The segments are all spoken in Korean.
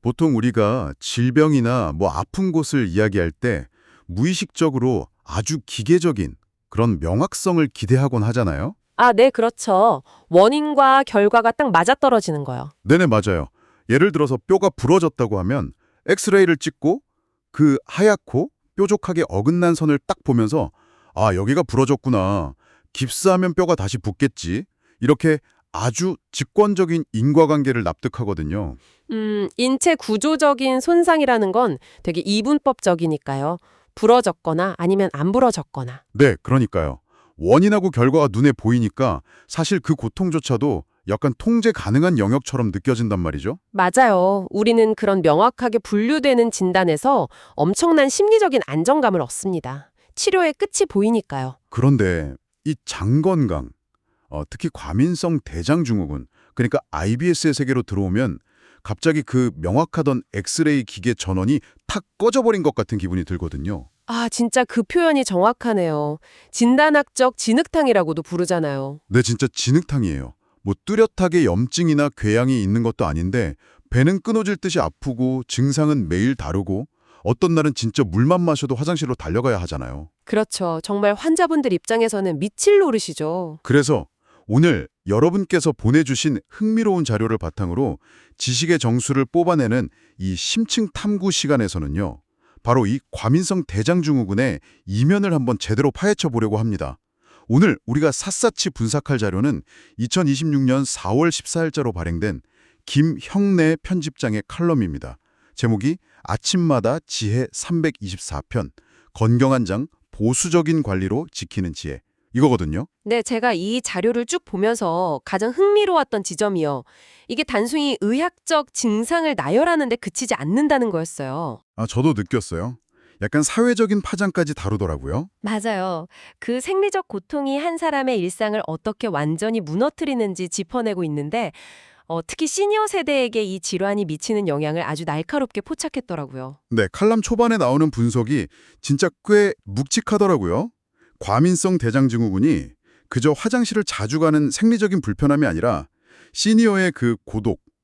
보통 우리가 질병이나 아픈 곳을 이야기할 때 무의식적으로 아주 기계적인 그런 명확성을 기대하곤 하잖아요. 아, 네, 그렇죠. 원인과 결과가 딱 맞아떨어지는 거요. 네네, 맞아요. 예를 들어서 뼈가 부러졌다고 하면 엑스레이를 찍고 그 하얗고 뾰족하게 어긋난 선을 딱 보면서 아, 여기가 부러졌구나. 깁스하면 뼈가 다시 붙겠지. 이렇게 아주 직관적인 인과관계를 납득하거든요. 인체 구조적인 손상이라는 건 되게 이분법적이니까요. 부러졌거나 아니면 안 부러졌거나. 네, 그러니까요. 원인하고 결과가 눈에 보이니까 사실 그 고통조차도 약간 통제 가능한 영역처럼 느껴진단 말이죠. 맞아요. 우리는 그런 명확하게 분류되는 진단에서 엄청난 심리적인 안정감을 얻습니다. 치료의 끝이 보이니까요. 그런데 이 장건강, 특히 과민성 대장증후군, 그러니까 IBS의 세계로 들어오면 갑자기 그 명확하던 엑스레이 기계 전원이 탁 꺼져버린 것 같은 기분이 들거든요. 아, 진짜 그 표현이 정확하네요. 진단학적 진흙탕이라고도 부르잖아요. 네, 진짜 진흙탕이에요. 뚜렷하게 염증이나 궤양이 있는 것도 아닌데 배는 끊어질 듯이 아프고 증상은 매일 다르고 어떤 날은 진짜 물만 마셔도 화장실로 달려가야 하잖아요. 그렇죠. 정말 환자분들 입장에서는 미칠 노릇이죠. 그래서 오늘 여러분께서 보내주신 흥미로운 자료를 바탕으로 지식의 정수를 뽑아내는 이 심층 탐구 시간에서는요. 바로 이 과민성 대장증후군의 이면을 한번 제대로 파헤쳐 보려고 합니다. 오늘 우리가 샅샅이 분석할 자료는 2026년 4월 14일자로 발행된 김형래 편집장의 칼럼입니다. 제목이 아침마다 지혜 324편, 건강한 장 보수적인 관리로 지키는 지혜. 이거거든요. 네, 제가 이 자료를 쭉 보면서 가장 흥미로웠던 지점이요. 이게 단순히 의학적 증상을 나열하는 데 그치지 않는다는 거였어요. 아, 저도 느꼈어요. 약간 사회적인 파장까지 다루더라고요. 맞아요. 그 생리적 고통이 한 사람의 일상을 어떻게 완전히 무너뜨리는지 짚어내고 있는데 특히 시니어 세대에게 이 질환이 미치는 영향을 아주 날카롭게 포착했더라고요. 네, 칼럼 초반에 나오는 분석이 진짜 꽤 묵직하더라고요. 과민성 대장증후군이 그저 화장실을 자주 가는 생리적인 불편함이 아니라 시니어의 그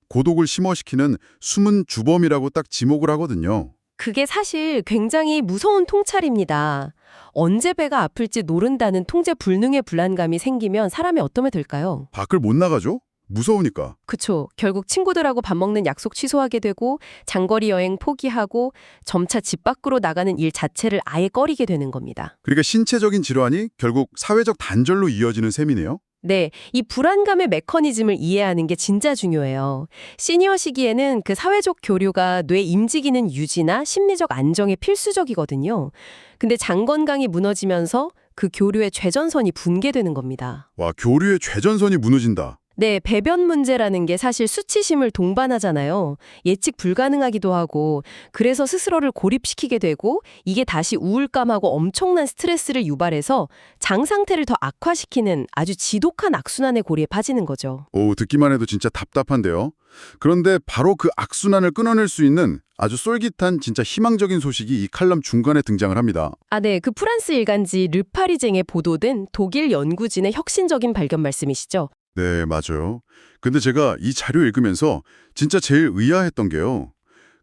고독을 심어시키는 숨은 주범이라고 딱 지목을 하거든요. 그게 사실 굉장히 무서운 통찰입니다. 언제 배가 아플지 모른다는 통제 불능의 불안감이 생기면 사람이 어떠면 될까요? 밖을 못 나가죠? 무서우니까. 그쵸. 결국 친구들하고 밥 먹는 약속 취소하게 되고 장거리 여행 포기하고 점차 집 밖으로 나가는 일 자체를 아예 꺼리게 되는 겁니다. 그러니까 신체적인 질환이 결국 사회적 단절로 이어지는 셈이네요. 네, 이 불안감의 메커니즘을 이해하는 게 진짜 중요해요. 시니어 시기에는 그 사회적 교류가 뇌 임지 기능 유지나 심리적 안정에 필수적이거든요. 근데 장 건강이 무너지면서 그 교류의 최전선이 붕괴되는 겁니다. 와, 교류의 최전선이 무너진다. 네, 배변 문제라는 게 사실 수치심을 동반하잖아요. 예측 불가능하기도 하고, 그래서 스스로를 고립시키게 되고, 이게 다시 우울감하고 엄청난 스트레스를 유발해서 장 상태를 더 악화시키는 아주 지독한 악순환의 고리에 빠지는 거죠. 오, 듣기만 해도 진짜 답답한데요. 그런데 바로 그 악순환을 끊어낼 수 있는 아주 쏠깃한 진짜 희망적인 소식이 이 칼럼 중간에 등장을 합니다. 아, 네, 그 프랑스 일간지 르파리쟁에 보도된 독일 연구진의 혁신적인 발견 말씀이시죠? 네, 맞아요. 근데 제가 이 자료 읽으면서 진짜 제일 의아했던 게요.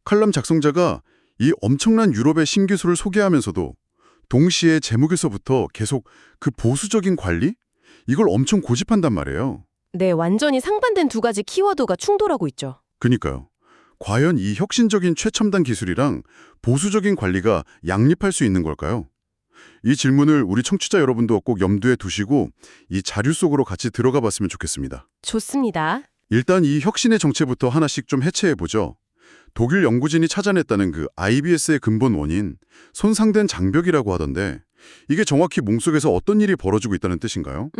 칼럼 작성자가 이 엄청난 유럽의 신기술을 소개하면서도 동시에 제목에서부터 계속 그 보수적인 관리? 이걸 엄청 고집한단 말이에요. 네, 완전히 상반된 두 가지 키워드가 충돌하고 있죠. 그니까요. 과연 이 혁신적인 최첨단 기술이랑 보수적인 관리가 양립할 수 있는 걸까요? 이 질문을 우리 청취자 여러분도 꼭 염두에 두시고 이 자료 속으로 같이 들어가 봤으면 좋겠습니다. 좋습니다. 일단 이 혁신의 정체부터 하나씩 좀 해체해보죠. 독일 연구진이 찾아냈다는 그 IBS의 근본 원인, 손상된 장벽이라고 하던데 이게 정확히 몸속에서 어떤 일이 벌어지고 있다는 뜻인가요?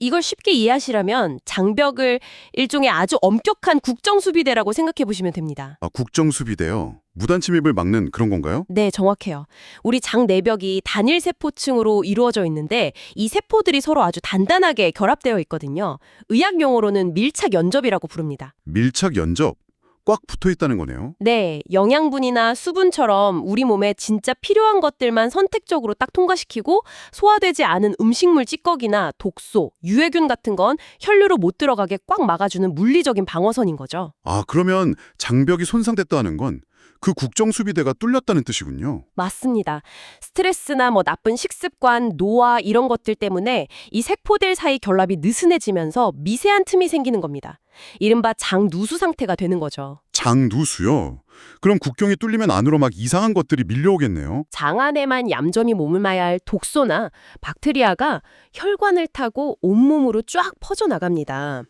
이걸 쉽게 이해하시려면 장벽을 일종의 아주 엄격한 국정수비대라고 생각해 보시면 됩니다. 아, 국정수비대요. 무단 침입을 막는 그런 건가요? 네, 정확해요. 우리 장 내벽이 단일 세포층으로 이루어져 있는데 이 세포들이 서로 아주 단단하게 결합되어 있거든요. 의학 용어로는 밀착 연접이라고 부릅니다. 밀착 연접. 꽉 붙어 있다는 거네요. 네, 영양분이나 수분처럼 우리 몸에 진짜 필요한 것들만 선택적으로 딱 통과시키고 소화되지 않은 음식물 찌꺼기나 독소, 유해균 같은 건 혈류로 못 들어가게 꽉 막아주는 물리적인 방어선인 거죠. 아, 그러면 장벽이 손상됐다는 건 그 국정수비대가 뚫렸다는 뜻이군요. 맞습니다. 스트레스나 나쁜 식습관, 노화 이런 것들 때문에 이 세포들 사이 결합이 느슨해지면서 미세한 틈이 생기는 겁니다. 이른바 장누수 상태가 되는 거죠. 장누수요? 그럼 국경이 뚫리면 안으로 막 이상한 것들이 밀려오겠네요. 장 안에만 얌전히 머물러야 할 독소나 박테리아가 혈관을 타고 온몸으로 쫙 퍼져나갑니다.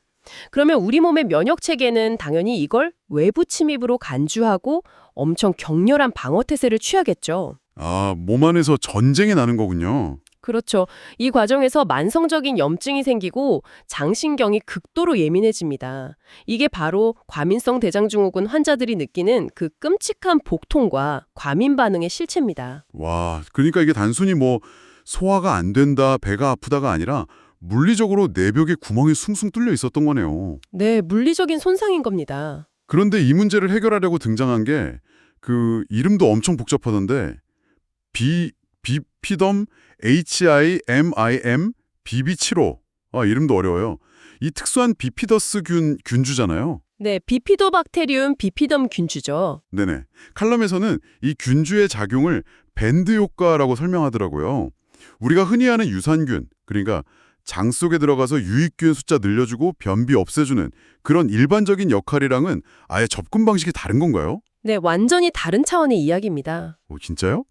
그러면 우리 몸의 면역체계는 당연히 이걸 외부 침입으로 간주하고 엄청 격렬한 방어태세를 취하겠죠. 아, 몸 안에서 전쟁이 나는 거군요. 그렇죠. 이 과정에서 만성적인 염증이 생기고 장신경이 극도로 예민해집니다. 이게 바로 과민성 대장증후군 환자들이 느끼는 그 끔찍한 복통과 과민 반응의 실체입니다. 와, 그러니까 이게 단순히 뭐 소화가 안 된다, 배가 아프다가 아니라 물리적으로 내벽에 구멍이 숭숭 뚫려 있었던 거네요. 네, 물리적인 손상인 겁니다. 그런데 이 문제를 해결하려고 등장한 게 그 이름도 엄청 복잡하던데 비피덤 HIMIM BB75. 아, 이름도 어려워요. 이 특수한 비피더스 균주잖아요. 네, 비피도박테리움 비피덤 균주죠. 네네. 칼럼에서는 이 균주의 작용을 밴드 효과라고 설명하더라고요. 우리가 흔히 아는 유산균, 그러니까 장 속에 들어가서 유익균 숫자 늘려주고 변비 없애주는 그런 일반적인 역할이랑은 아예 접근 방식이 다른 건가요? 네, 완전히 다른 차원의 이야기입니다. 오, 진짜요?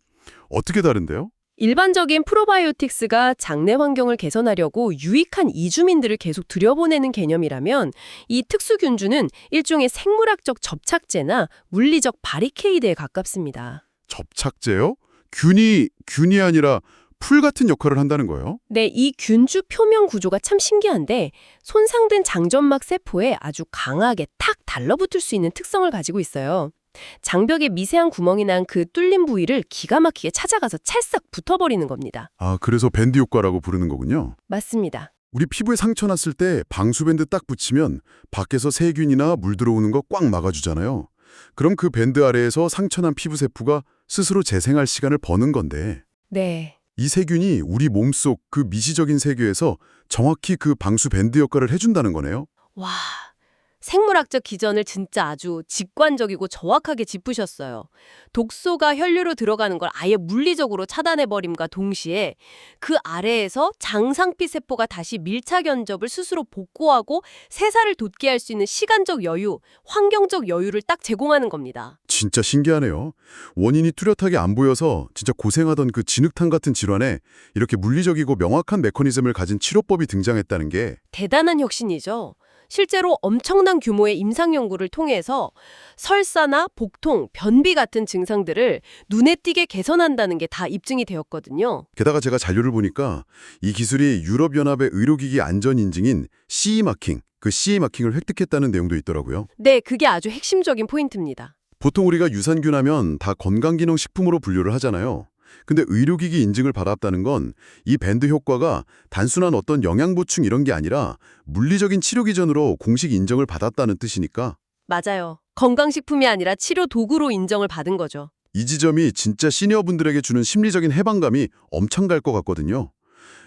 어떻게 다른데요? 일반적인 프로바이오틱스가 장내 환경을 개선하려고 유익한 이주민들을 계속 들여보내는 개념이라면 이 특수균주는 일종의 생물학적 접착제나 물리적 바리케이드에 가깝습니다. 접착제요? 균이 아니라 풀 같은 역할을 한다는 거예요? 네, 이 균주 표면 구조가 참 신기한데 손상된 장점막 세포에 아주 강하게 탁 달라붙을 수 있는 특성을 가지고 있어요. 장벽에 미세한 구멍이 난 그 뚫린 부위를 기가 막히게 찾아가서 찰싹 붙어버리는 겁니다. 아, 그래서 밴드 효과라고 부르는 거군요. 맞습니다. 우리 피부에 상처 났을 때 방수밴드 딱 붙이면 밖에서 세균이나 물 들어오는 거 꽉 막아주잖아요. 그럼 그 밴드 아래에서 상처난 피부 세포가 스스로 재생할 시간을 버는 건데 네. 이 세균이 우리 몸속 그 미시적인 세계에서 정확히 그 방수 밴드 역할을 해준다는 거네요. 와, 생물학적 기전을 진짜 아주 직관적이고 정확하게 짚으셨어요. 독소가 혈류로 들어가는 걸 아예 물리적으로 차단해버림과 동시에 그 아래에서 장상피 세포가 다시 밀착 견접을 스스로 복구하고 새살을 돋게 할 수 있는 시간적 여유, 환경적 여유를 딱 제공하는 겁니다. 진짜 신기하네요. 원인이 뚜렷하게 안 보여서 진짜 고생하던 그 진흙탕 같은 질환에 이렇게 물리적이고 명확한 메커니즘을 가진 치료법이 등장했다는 게 대단한 혁신이죠. 실제로 엄청난 규모의 임상 연구를 통해서 설사나 복통, 변비 같은 증상들을 눈에 띄게 개선한다는 게 다 입증이 되었거든요. 게다가 제가 자료를 보니까 이 기술이 유럽연합의 의료기기 안전인증인 CE 마킹, 그 CE 마킹을 획득했다는 내용도 있더라고요. 네, 그게 아주 핵심적인 포인트입니다. 보통 우리가 유산균 하면 다 건강기능식품으로 분류를 하잖아요. 근데 의료기기 인증을 받았다는 건 이 밴드 효과가 단순한 어떤 영양보충 이런 게 아니라 물리적인 치료 기전으로 공식 인정을 받았다는 뜻이니까 맞아요. 건강식품이 아니라 치료 도구로 인정을 받은 거죠. 이 지점이 진짜 시니어분들에게 주는 심리적인 해방감이 엄청 갈 것 같거든요.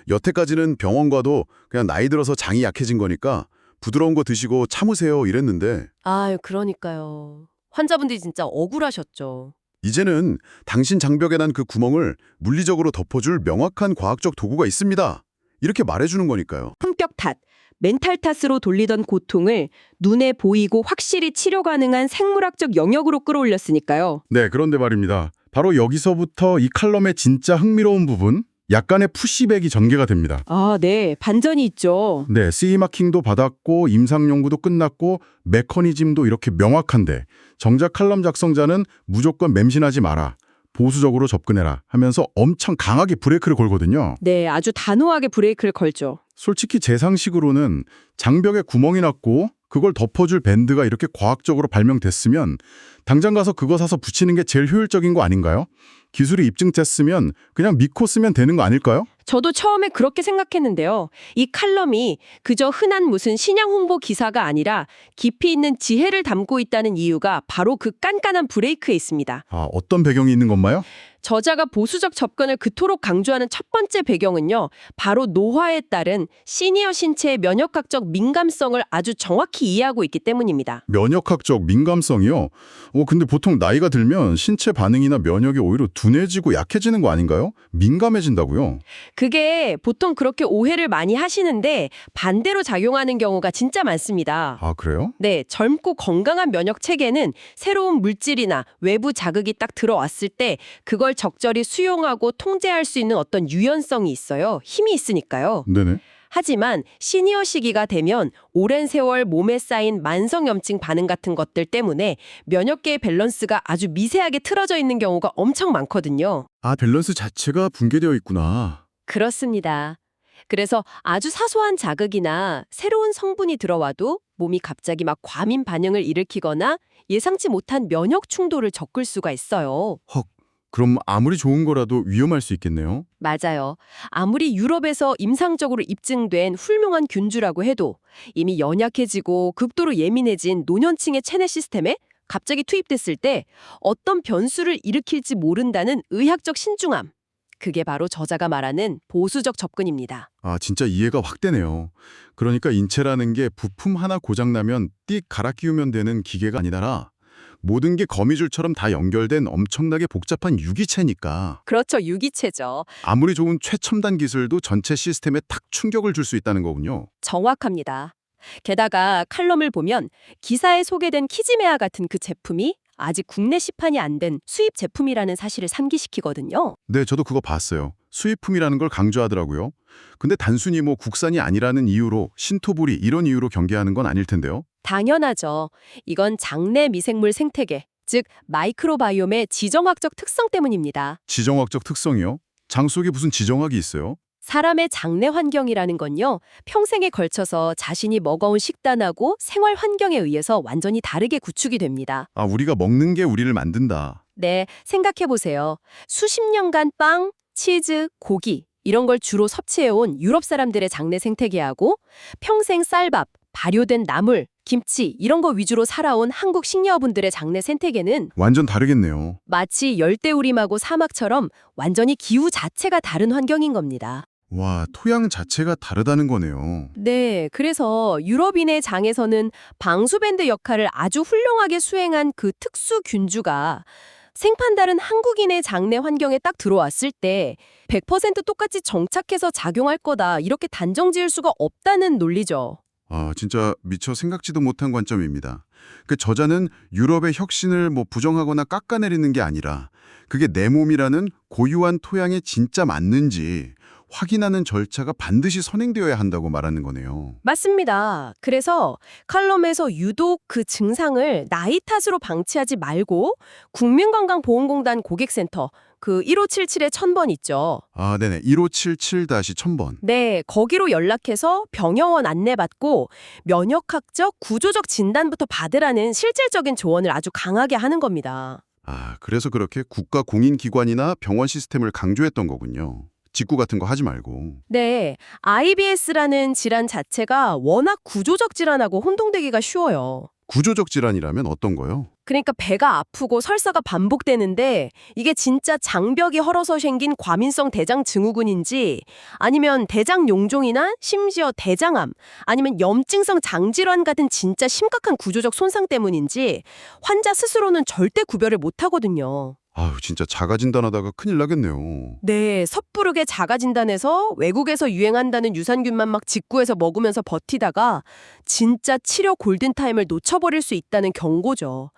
여태까지는 병원 가도 그냥 나이 들어서 장이 약해진 거니까 부드러운 거 드시고 참으세요 이랬는데 아유, 그러니까요. 환자분들이 진짜 억울하셨죠. 이제는 당신 장벽에 난 그 구멍을 물리적으로 덮어줄 명확한 과학적 도구가 있습니다. 이렇게 말해주는 거니까요. 성격 탓, 멘탈 탓으로 돌리던 고통을 눈에 보이고 확실히 치료 가능한 생물학적 영역으로 끌어올렸으니까요. 네, 그런데 말입니다. 바로 여기서부터 이 칼럼의 진짜 흥미로운 부분, 약간의 푸시백이 전개가 됩니다. 아, 네. 반전이 있죠. 네, CE 마킹도 받았고 임상 연구도 끝났고 메커니즘도 이렇게 명확한데 정작 칼럼 작성자는 무조건 맹신하지 마라, 보수적으로 접근해라 하면서 엄청 강하게 브레이크를 걸거든요. 네, 아주 단호하게 브레이크를 걸죠. 솔직히 제 상식으로는 장벽에 구멍이 났고 그걸 덮어줄 밴드가 이렇게 과학적으로 발명됐으면 당장 가서 그거 사서 붙이는 게 제일 효율적인 거 아닌가요? 기술이 입증됐으면 그냥 믿고 쓰면 되는 거 아닐까요? 저도 처음에 그렇게 생각했는데요. 이 칼럼이 그저 흔한 무슨 신약 홍보 기사가 아니라 깊이 있는 지혜를 담고 있다는 이유가 바로 그 깐깐한 브레이크에 있습니다. 아, 어떤 배경이 있는 건가요? 저자가 보수적 접근을 그토록 강조하는 첫 번째 배경은요. 바로 노화에 따른 시니어 신체의 면역학적 민감성을 아주 정확히 이해하고 있기 때문입니다. 면역학적 민감성이요? 근데 보통 나이가 들면 신체 반응이나 면역이 오히려 둔해지고 약해지는 거 아닌가요? 민감해진다고요? 그게 보통 그렇게 오해를 많이 하시는데 반대로 작용하는 경우가 진짜 많습니다. 아, 그래요? 네, 젊고 건강한 면역 체계는 새로운 물질이나 외부 자극이 딱 들어왔을 때 그걸 적절히 수용하고 통제할 수 있는 어떤 유연성이 있어요. 힘이 있으니까요. 네네. 하지만 시니어 시기가 되면 오랜 세월 몸에 쌓인 만성염증 반응 같은 것들 때문에 면역계의 밸런스가 아주 미세하게 틀어져 있는 경우가 엄청 많거든요. 아, 밸런스 자체가 붕괴되어 있구나. 그렇습니다. 그래서 아주 사소한 자극이나 새로운 성분이 들어와도 몸이 갑자기 막 과민 반응을 일으키거나 예상치 못한 면역 충돌을 겪을 수가 있어요. 헉, 그럼 아무리 좋은 거라도 위험할 수 있겠네요. 맞아요. 아무리 유럽에서 임상적으로 입증된 훌륭한 균주라고 해도 이미 연약해지고 극도로 예민해진 노년층의 체내 시스템에 갑자기 투입됐을 때 어떤 변수를 일으킬지 모른다는 의학적 신중함. 그게 바로 저자가 말하는 보수적 접근입니다. 아, 진짜 이해가 확 되네요. 그러니까 인체라는 게 부품 하나 고장나면 띡 갈아 끼우면 되는 기계가 아니라 모든 게 거미줄처럼 다 연결된 엄청나게 복잡한 유기체니까 그렇죠. 유기체죠. 아무리 좋은 최첨단 기술도 전체 시스템에 탁 충격을 줄 수 있다는 거군요. 정확합니다. 게다가 칼럼을 보면 기사에 소개된 키즈메아 같은 그 제품이 아직 국내 시판이 안 된 수입 제품이라는 사실을 상기시키거든요. 네, 저도 그거 봤어요. 수입품이라는 걸 강조하더라고요. 근데 단순히 뭐 국산이 아니라는 이유로 신토부리 이런 이유로 경계하는 건 아닐 텐데요. 당연하죠. 이건 장내 미생물 생태계, 즉 마이크로바이옴의 지정학적 특성 때문입니다. 지정학적 특성이요? 장 속에 무슨 지정학이 있어요? 사람의 장내 환경이라는 건요, 평생에 걸쳐서 자신이 먹어온 식단하고 생활 환경에 의해서 완전히 다르게 구축이 됩니다. 아, 우리가 먹는 게 우리를 만든다. 네, 생각해보세요. 수십 년간 빵, 치즈, 고기 이런 걸 주로 섭취해온 유럽 사람들의 장내 생태계하고 평생 쌀밥, 발효된 나물, 김치 이런 거 위주로 살아온 한국 식녀분들의 장내 생태계는 완전 다르겠네요. 마치 열대우림하고 사막처럼 완전히 기후 자체가 다른 환경인 겁니다. 와, 토양 자체가 다르다는 거네요. 네, 그래서 유럽인의 장에서는 방수밴드 역할을 아주 훌륭하게 수행한 그 특수 균주가 생판 다른 한국인의 장내 환경에 딱 들어왔을 때 100% 똑같이 정착해서 작용할 거다 이렇게 단정 지을 수가 없다는 논리죠. 아, 진짜 미처 생각지도 못한 관점입니다. 그 저자는 유럽의 혁신을 부정하거나 깎아내리는 게 아니라 그게 내 몸이라는 고유한 토양에 진짜 맞는지 확인하는 절차가 반드시 선행되어야 한다고 말하는 거네요. 맞습니다. 그래서 칼럼에서 유독 그 증상을 나이 탓으로 방치하지 말고 국민건강보험공단 고객센터 그 1577의 1000번 있죠. 아, 네네. 1577-1000번. 네, 거기로 연락해서 병영원 안내받고 면역학적, 구조적 진단부터 받으라는 실질적인 조언을 아주 강하게 하는 겁니다. 아, 그래서 그렇게 국가 공인기관이나 병원 시스템을 강조했던 거군요. 직구 같은 거 하지 말고. 네, IBS라는 질환 자체가 워낙 구조적 질환하고 혼동되기가 쉬워요. 구조적 질환이라면 어떤 거요? 그러니까 배가 아프고 설사가 반복되는데 이게 진짜 장벽이 헐어서 생긴 과민성 대장 증후군인지 아니면 대장 용종이나 심지어 대장암 아니면 염증성 장질환 같은 진짜 심각한 구조적 손상 때문인지 환자 스스로는 절대 구별을 못하거든요. 아유, 진짜 자가 진단하다가 큰일 나겠네요. 네, 섣부르게 자가 진단해서 외국에서 유행한다는 유산균만 막 직구해서 먹으면서 버티다가 진짜 치료 골든타임을 놓쳐버릴 수 있다는 경고죠.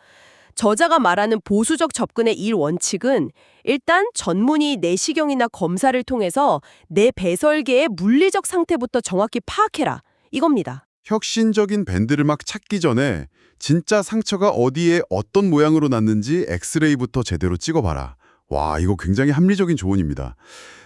저자가 말하는 보수적 접근의 1원칙은 일단 전문의 내시경이나 검사를 통해서 내 배설계의 물리적 상태부터 정확히 파악해라. 이겁니다. 혁신적인 밴드를 막 찾기 전에 진짜 상처가 어디에 어떤 모양으로 났는지 엑스레이부터 제대로 찍어봐라. 와, 이거 굉장히 합리적인 조언입니다.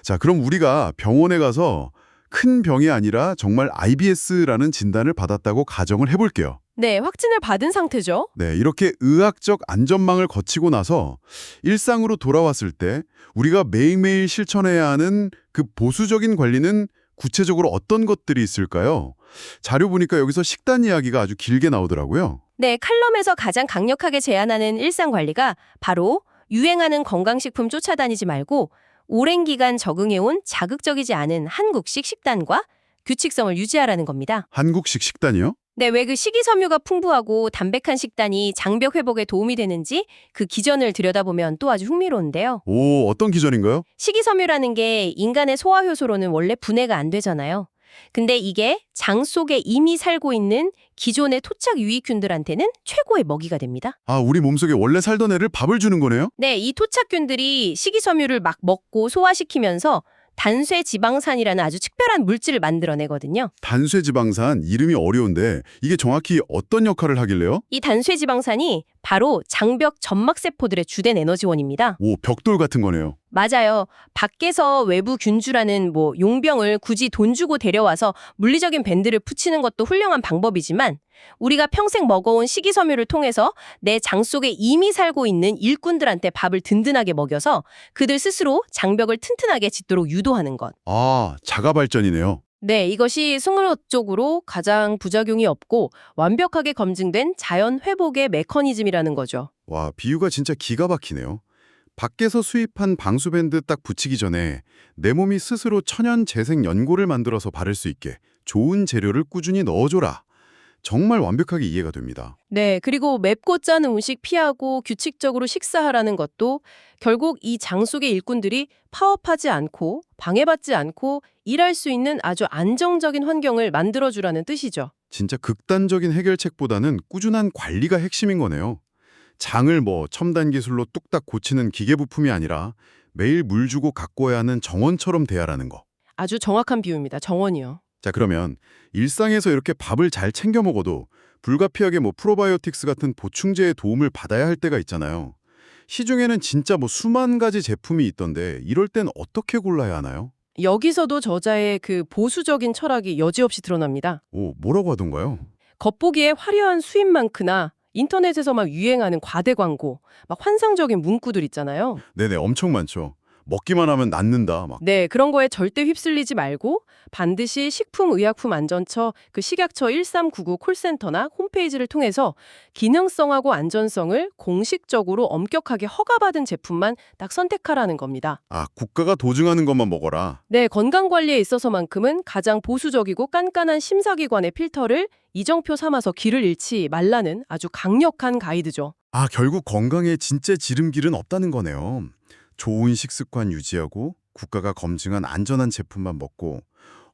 자, 그럼 우리가 병원에 가서 큰 병이 아니라 정말 IBS라는 진단을 받았다고 가정을 해볼게요. 네, 확진을 받은 상태죠. 네, 이렇게 의학적 안전망을 거치고 나서 일상으로 돌아왔을 때 우리가 매일매일 실천해야 하는 그 보수적인 관리는 구체적으로 어떤 것들이 있을까요? 자료 보니까 여기서 식단 이야기가 아주 길게 나오더라고요. 네, 칼럼에서 가장 강력하게 제안하는 일상 관리가 바로 유행하는 건강식품 쫓아다니지 말고 오랜 기간 적응해온 자극적이지 않은 한국식 식단과 규칙성을 유지하라는 겁니다. 한국식 식단이요? 네, 왜 그 식이섬유가 풍부하고 담백한 식단이 장벽 회복에 도움이 되는지 그 기전을 들여다보면 또 아주 흥미로운데요. 오, 어떤 기전인가요? 식이섬유라는 게 인간의 소화 효소로는 원래 분해가 안 되잖아요. 근데 이게 장 속에 이미 살고 있는 기존의 토착 유익균들한테는 최고의 먹이가 됩니다. 아, 우리 몸속에 원래 살던 애를 밥을 주는 거네요? 네, 이 토착균들이 식이섬유를 막 먹고 소화시키면서 단쇄 지방산이라는 아주 특별한 물질을 만들어내거든요. 단쇄지방산, 이름이 어려운데 이게 정확히 어떤 역할을 하길래요? 이 단쇄 지방산이 바로 장벽 점막세포들의 주된 에너지원입니다. 오, 벽돌 같은 거네요. 맞아요. 밖에서 외부 균주라는 용병을 굳이 돈 주고 데려와서 물리적인 밴드를 붙이는 것도 훌륭한 방법이지만 우리가 평생 먹어온 식이섬유를 통해서 내 장 속에 이미 살고 있는 일꾼들한테 밥을 든든하게 먹여서 그들 스스로 장벽을 튼튼하게 짓도록 유도하는 것. 아, 자가발전이네요. 네, 이것이 승호적으로 가장 부작용이 없고 완벽하게 검증된 자연 회복의 메커니즘이라는 거죠. 와, 비유가 진짜 기가 막히네요. 밖에서 수입한 방수밴드 딱 붙이기 전에 내 몸이 스스로 천연 재생 연고를 만들어서 바를 수 있게 좋은 재료를 꾸준히 넣어줘라. 정말 완벽하게 이해가 됩니다. 네, 그리고 맵고 짠 음식 피하고 규칙적으로 식사하라는 것도 결국 이 장 속의 일꾼들이 파업하지 않고 방해받지 않고 일할 수 있는 아주 안정적인 환경을 만들어주라는 뜻이죠. 진짜 극단적인 해결책보다는 꾸준한 관리가 핵심인 거네요. 장을 첨단 기술로 뚝딱 고치는 기계 부품이 아니라 매일 물 주고 가꿔야 하는 정원처럼 대하라는 거. 아주 정확한 비유입니다. 정원이요. 자, 그러면 일상에서 이렇게 밥을 잘 챙겨 먹어도 불가피하게 프로바이오틱스 같은 보충제의 도움을 받아야 할 때가 있잖아요. 시중에는 진짜 수만 가지 제품이 있던데 이럴 땐 어떻게 골라야 하나요? 여기서도 저자의 그 보수적인 철학이 여지없이 드러납니다. 오, 뭐라고 하던가요? 겉보기에 화려한 수입 많거나 인터넷에서 막 유행하는 과대 광고, 막 환상적인 문구들 있잖아요. 네네, 엄청 많죠. 먹기만 하면 낫는다, 막. 네, 그런 거에 절대 휩쓸리지 말고 반드시 식품의약품안전처 그 식약처 1399 콜센터나 홈페이지를 통해서 기능성하고 안전성을 공식적으로 엄격하게 허가받은 제품만 딱 선택하라는 겁니다. 아, 국가가 도증하는 것만 먹어라. 네, 건강관리에 있어서만큼은 가장 보수적이고 깐깐한 심사기관의 필터를 이정표 삼아서 길을 잃지 말라는 아주 강력한 가이드죠. 아, 결국 건강에 진짜 지름길은 없다는 거네요. 좋은 식습관 유지하고 국가가 검증한 안전한 제품만 먹고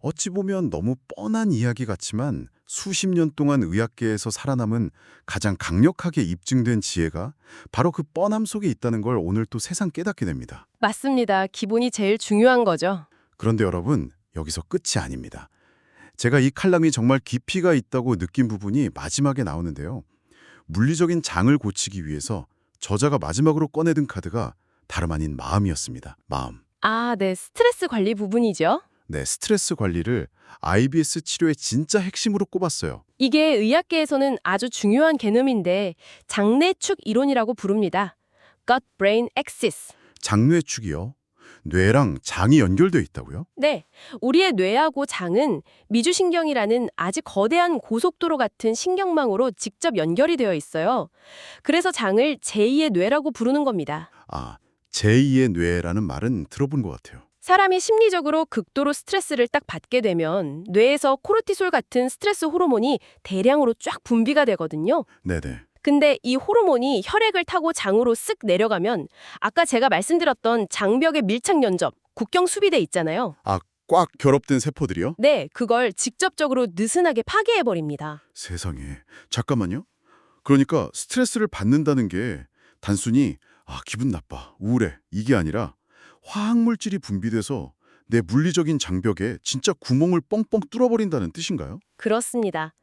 어찌 보면 너무 뻔한 이야기 같지만 수십 년 동안 의학계에서 살아남은 가장 강력하게 입증된 지혜가 바로 그 뻔함 속에 있다는 걸 오늘 또 새삼 깨닫게 됩니다. 맞습니다. 기본이 제일 중요한 거죠. 그런데 여러분, 여기서 끝이 아닙니다. 제가 이 칼럼이 정말 깊이가 있다고 느낀 부분이 마지막에 나오는데요. 물리적인 장을 고치기 위해서 저자가 마지막으로 꺼내든 카드가 다름 아닌 마음이었습니다. 마음. 아, 네. 스트레스 관리 부분이죠. 네, 스트레스 관리를 IBS 치료의 진짜 핵심으로 꼽았어요. 이게 의학계에서는 아주 중요한 개념인데 장내축 이론이라고 부릅니다. Gut-brain axis. 장뇌축이요. 뇌랑 장이 연결돼 있다고요? 네, 우리의 뇌하고 장은 미주신경이라는 아주 거대한 고속도로 같은 신경망으로 직접 연결이 되어 있어요. 그래서 장을 제2의 뇌라고 부르는 겁니다. 아, 제2의 뇌라는 말은 들어본 것 같아요. 사람이 심리적으로 극도로 스트레스를 딱 받게 되면 뇌에서 코르티솔 같은 스트레스 호르몬이 대량으로 쫙 분비가 되거든요. 네네. 근데 이 호르몬이 혈액을 타고 장으로 쓱 내려가면 아까 제가 말씀드렸던 장벽의 밀착 연접, 국경 수비대 있잖아요. 아, 꽉 결합된 세포들이요? 네, 그걸 직접적으로 느슨하게 파괴해버립니다. 세상에. 잠깐만요. 그러니까 스트레스를 받는다는 게 단순히 기분 나빠, 우울해 이게 아니라 화학물질이 분비돼서 내 물리적인 장벽에 진짜 구멍을 뻥뻥 뚫어버린다는 뜻인가요? 그렇습니다.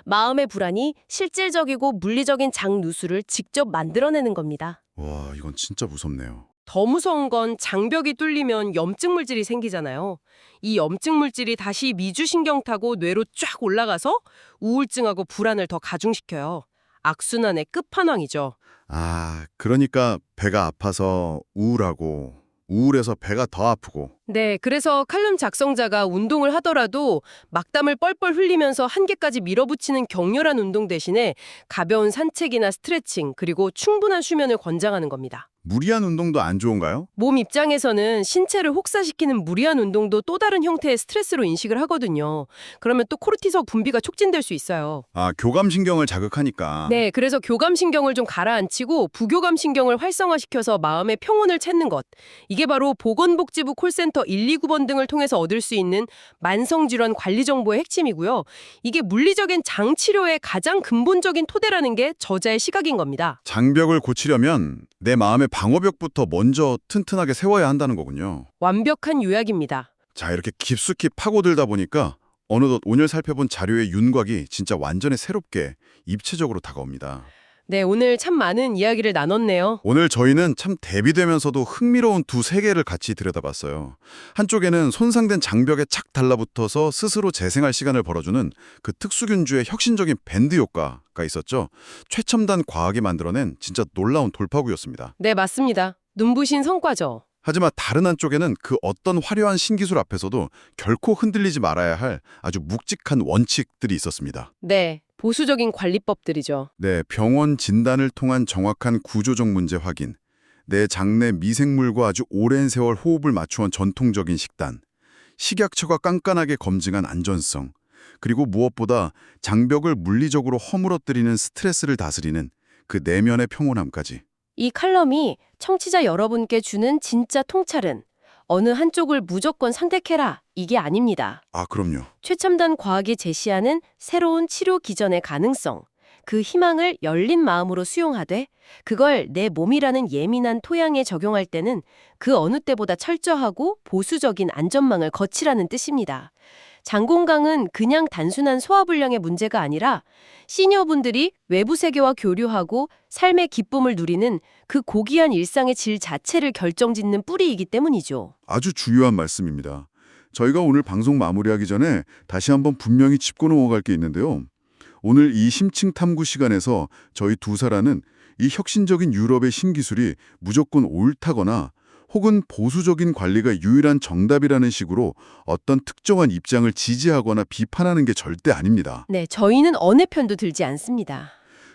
마음의 불안이 실질적이고 물리적인 장누수를 직접 만들어내는 겁니다. 와, 이건 진짜 무섭네요. 더 무서운 건 장벽이 뚫리면 염증 물질이 생기잖아요. 이 염증 물질이 다시 미주신경 타고 뇌로 쫙 올라가서 우울증하고 불안을 더 가중시켜요. 악순환의 끝판왕이죠. 아, 그러니까 배가 아파서 우울하고 우울해서 배가 더 아프고. 네, 그래서 칼럼 작성자가 운동을 하더라도 막땀을 뻘뻘 흘리면서 한계까지 밀어붙이는 격렬한 운동 대신에 가벼운 산책이나 스트레칭, 그리고 충분한 수면을 권장하는 겁니다. 무리한 운동도 안 좋은가요? 몸 입장에서는 신체를 혹사시키는 무리한 운동도 또 다른 형태의 스트레스로 인식을 하거든요. 그러면 또 코르티솔 분비가 촉진될 수 있어요. 아, 교감신경을 자극하니까. 네, 그래서 교감신경을 좀 가라앉히고 부교감신경을 활성화시켜서 마음의 평온을 찾는 것. 이게 바로 보건복지부 콜센터 129번 등을 통해서 얻을 수 있는 만성질환 관리 정보의 핵심이고요. 이게 물리적인 장치료의 가장 근본적인 토대라는 게 저자의 시각인 겁니다. 장벽을 고치려면 내 마음의 방어벽부터 먼저 튼튼하게 세워야 한다는 거군요. 완벽한 요약입니다. 자, 이렇게 깊숙이 파고들다 보니까 어느덧 오늘 살펴본 자료의 윤곽이 진짜 완전히 새롭게 입체적으로 다가옵니다. 네, 오늘 참 많은 이야기를 나눴네요. 오늘 저희는 참 대비되면서도 흥미로운 두 세계를 같이 들여다봤어요. 한쪽에는 손상된 장벽에 착 달라붙어서 스스로 재생할 시간을 벌어주는 그 특수균주의 혁신적인 밴드 효과가 있었죠. 최첨단 과학이 만들어낸 진짜 놀라운 돌파구였습니다. 네, 맞습니다. 눈부신 성과죠. 하지만 다른 한쪽에는 그 어떤 화려한 신기술 앞에서도 결코 흔들리지 말아야 할 아주 묵직한 원칙들이 있었습니다. 네, 보수적인 관리법들이죠. 네, 병원 진단을 통한 정확한 구조적 문제 확인, 내 장내 미생물과 아주 오랜 세월 호흡을 맞추어온 전통적인 식단, 식약처가 깐깐하게 검증한 안전성, 그리고 무엇보다 장벽을 물리적으로 허물어뜨리는 스트레스를 다스리는 그 내면의 평온함까지. 이 칼럼이 청취자 여러분께 주는 진짜 통찰은 어느 한쪽을 무조건 선택해라, 이게 아닙니다. 아, 그럼요. 최첨단 과학이 제시하는 새로운 치료 기전의 가능성, 그 희망을 열린 마음으로 수용하되 그걸 내 몸이라는 예민한 토양에 적용할 때는 그 어느 때보다 철저하고 보수적인 안전망을 거치라는 뜻입니다. 장건강은 그냥 단순한 소화불량의 문제가 아니라 시니어분들이 외부 세계와 교류하고 삶의 기쁨을 누리는 그 고귀한 일상의 질 자체를 결정짓는 뿌리이기 때문이죠. 아주 중요한 말씀입니다. 저희가 오늘 방송 마무리하기 전에 다시 한번 분명히 짚고 넘어갈 게 있는데요. 오늘 이 심층 탐구 시간에서 저희 두 사람은 이 혁신적인 유럽의 신기술이 무조건 옳다거나 혹은 보수적인 관리가 유일한 정답이라는 식으로 어떤 특정한 입장을 지지하거나 비판하는 게 절대 아닙니다. 네, 저희는 어느 편도 들지 않습니다.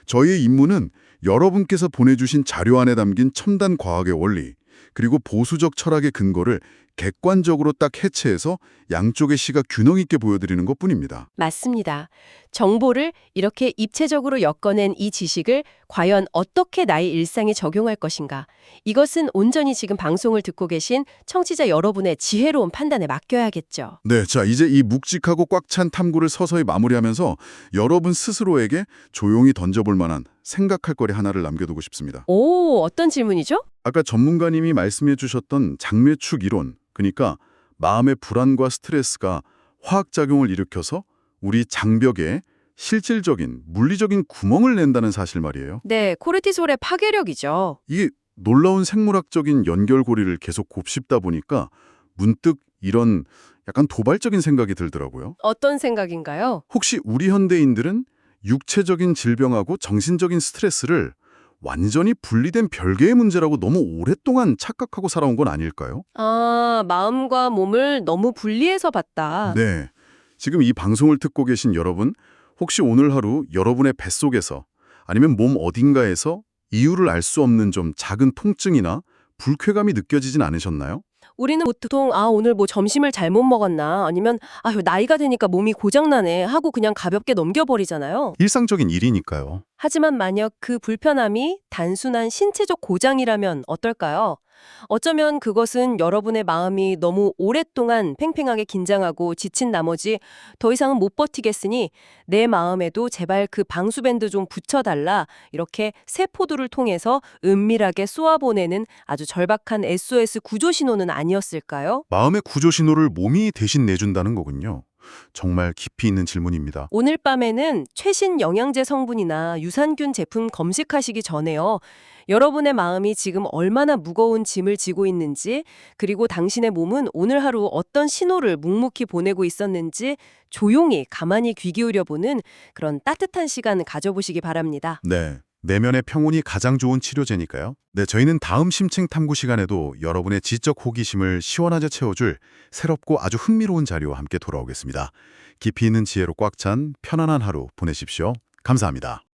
저희의 임무는 여러분께서 보내주신 자료 안에 담긴 첨단 과학의 원리, 그리고 보수적 철학의 근거를 객관적으로 딱 해체해서 양쪽의 시각 균형 있게 보여드리는 것뿐입니다. 맞습니다. 정보를 이렇게 입체적으로 엮어낸 이 지식을 과연 어떻게 나의 일상에 적용할 것인가. 이것은 온전히 지금 방송을 듣고 계신 청취자 여러분의 지혜로운 판단에 맡겨야겠죠. 네, 자 이제 이 묵직하고 꽉 찬 탐구를 서서히 마무리하면서 여러분 스스로에게 조용히 던져볼 만한 생각할 거리 하나를 남겨두고 싶습니다. 오, 어떤 질문이죠? 아까 전문가님이 말씀해 주셨던 장뇌축 이론, 그러니까 마음의 불안과 스트레스가 화학작용을 일으켜서 우리 장벽에 실질적인 물리적인 구멍을 낸다는 사실 말이에요. 네, 코르티솔의 파괴력이죠. 이게 놀라운 생물학적인 연결고리를 계속 곱씹다 보니까 문득 이런 약간 도발적인 생각이 들더라고요. 어떤 생각인가요? 혹시 우리 현대인들은 육체적인 질병하고 정신적인 스트레스를 완전히 분리된 별개의 문제라고 너무 오랫동안 착각하고 살아온 건 아닐까요? 아, 마음과 몸을 너무 분리해서 봤다. 네. 지금 이 방송을 듣고 계신 여러분, 혹시 오늘 하루 여러분의 뱃속에서 아니면 몸 어딘가에서 이유를 알 수 없는 좀 작은 통증이나 불쾌감이 느껴지진 않으셨나요? 우리는 보통 오늘 뭐 점심을 잘못 먹었나 아니면 나이가 되니까 몸이 고장나네 하고 그냥 가볍게 넘겨버리잖아요. 일상적인 일이니까요. 하지만 만약 그 불편함이 단순한 신체적 고장이라면 어떨까요? 어쩌면 그것은 여러분의 마음이 너무 오랫동안 팽팽하게 긴장하고 지친 나머지 더 이상은 못 버티겠으니 내 마음에도 제발 그 방수밴드 좀 붙여달라 이렇게 세포들을 통해서 은밀하게 쏘아보내는 아주 절박한 SOS 구조 신호는 아니었을까요? 마음의 구조 신호를 몸이 대신 내준다는 거군요. 정말 깊이 있는 질문입니다. 오늘 밤에는 최신 영양제 성분이나 유산균 제품 검색하시기 전에요. 여러분의 마음이 지금 얼마나 무거운 짐을 지고 있는지, 그리고 당신의 몸은 오늘 하루 어떤 신호를 묵묵히 보내고 있었는지 조용히 가만히 귀 기울여 보는 그런 따뜻한 시간 가져보시기 바랍니다. 네. 내면의 평온이 가장 좋은 치료제니까요. 네, 저희는 다음 심층 탐구 시간에도 여러분의 지적 호기심을 시원하게 채워줄 새롭고 아주 흥미로운 자료와 함께 돌아오겠습니다. 깊이 있는 지혜로 꽉 찬 편안한 하루 보내십시오. 감사합니다.